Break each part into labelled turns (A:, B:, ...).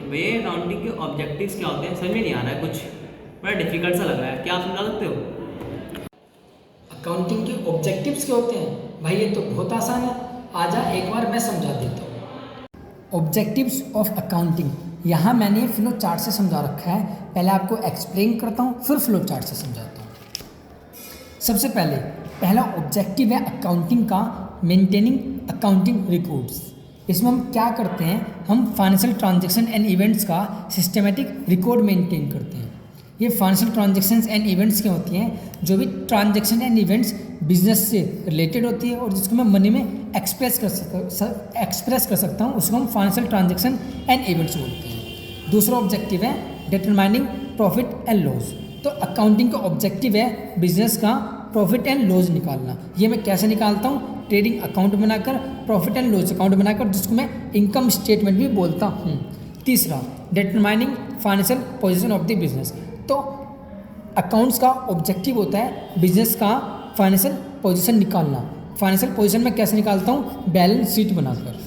A: भैया अकाउंटिंग के ऑब्जेक्टिव्स क्या होते हैं, समझ में नहीं आ रहा है, कुछ बड़ा डिफिकल्ट सा लग रहा है, क्या आप समझा सकते हो?
B: अकाउंटिंग के ऑब्जेक्टिव्स क्या होते हैं भाई? ये तो बहुत आसान है, आजा एक बार मैं समझा देता हूँ। ऑब्जेक्टिव्स ऑफ अकाउंटिंग, यहाँ मैंने फ्लो चार्ट से समझा रखा है। पहले आपको एक्सप्लेन करता हूँ, फिर फ्लो चार्ट से समझाता हूँ। सबसे पहला ऑब्जेक्टिव है अकाउंटिंग का, मेंटेनिंग अकाउंटिंग रिकॉर्ड्स। इसमें हम क्या करते हैं, हम फाइनेंशियल ट्रांजैक्शन एंड इवेंट्स का सिस्टमेटिक रिकॉर्ड मेंटेन करते हैं। ये फाइनेंशियल ट्रांजैक्शंस एंड इवेंट्स क्या होती हैं? जो भी ट्रांजैक्शन एंड इवेंट्स बिजनेस से रिलेटेड होती है और जिसको मैं मनी में एक्सप्रेस कर सकता हूँ, उसको हम फाइनेंशियल ट्रांजैक्शन एंड इवेंट्स बोलते हैं। दूसरा ऑब्जेक्टिव है डिटरमाइनिंग प्रॉफिट एंड लॉस। तो अकाउंटिंग का ऑब्जेक्टिव है बिजनेस का प्रॉफिट एंड लॉस निकालना। ये मैं कैसे निकालता हूँ? ट्रेडिंग अकाउंट बनाकर, प्रॉफिट एंड लॉस अकाउंट बनाकर, जिसको मैं इनकम स्टेटमेंट भी बोलता हूँ। तीसरा determining financial position of the business. तो अकाउंट्स का ऑब्जेक्टिव होता है बिजनेस का फाइनेंशियल पोजीशन निकालना। फाइनेंशियल पोजीशन में कैसे निकालता हूँ? बैलेंस शीट बनाकर।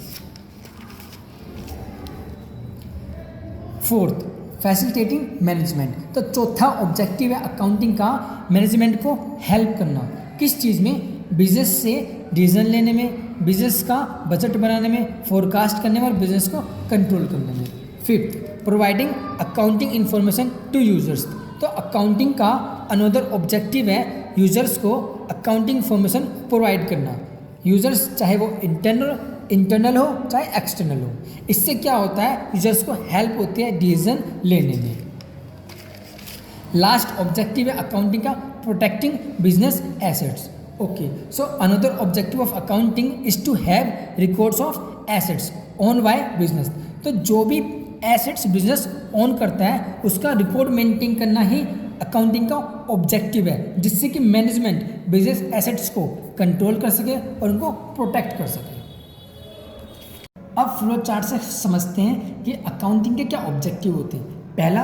B: Fourth facilitating management. तो चौथा ऑब्जेक्टिव है अकाउंटिंग का मैनेजमेंट को हेल्प करना। किस चीज़ में? बिजनेस से डिसीजन लेने में, बिजनेस का बजट बनाने में, फोरकास्ट करने में और बिजनेस को कंट्रोल करने में। Fifth providing accounting information to users. तो अकाउंटिंग का अनदर ऑब्जेक्टिव है यूजर्स को अकाउंटिंग इन्फॉर्मेशन प्रोवाइड करना। यूजर्स चाहे वो इंटरनल हो चाहे एक्सटर्नल हो। इससे क्या होता है? यूजर्स को हेल्प होती है डिसीजन लेने में। लास्ट ऑब्जेक्टिव है अकाउंटिंग का protecting business assets. Okay, so another objective of accounting is to have records of assets own by business. तो जो भी एसेट्स बिजनेस ओन करता है उसका रिकॉर्ड मेंटेन करना ही अकाउंटिंग का ऑब्जेक्टिव है, जिससे कि मैनेजमेंट बिजनेस एसेट्स को कंट्रोल कर सके और उनको प्रोटेक्ट कर सके। अब फ्लो चार्ट से समझते हैं कि अकाउंटिंग के क्या ऑब्जेक्टिव होते हैं। पहला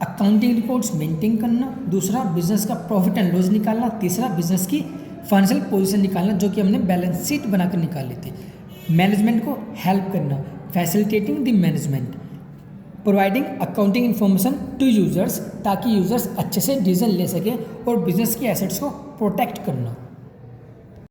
B: अकाउंटिंग रिकॉर्ड्स मेंटेन करना, दूसरा बिजनेस का प्रॉफिट एंड लॉस निकालना, तीसरा बिजनेस की फाइनेंशियल पोजीशन निकालना जो कि हमने बैलेंस शीट बनाकर निकाली थी। मैनेजमेंट को हेल्प करना, facilitating the management, providing accounting information to users ताकि यूजर्स अच्छे से डिसीजन ले सके और बिजनेस की एसेट्स को प्रोटेक्ट करना।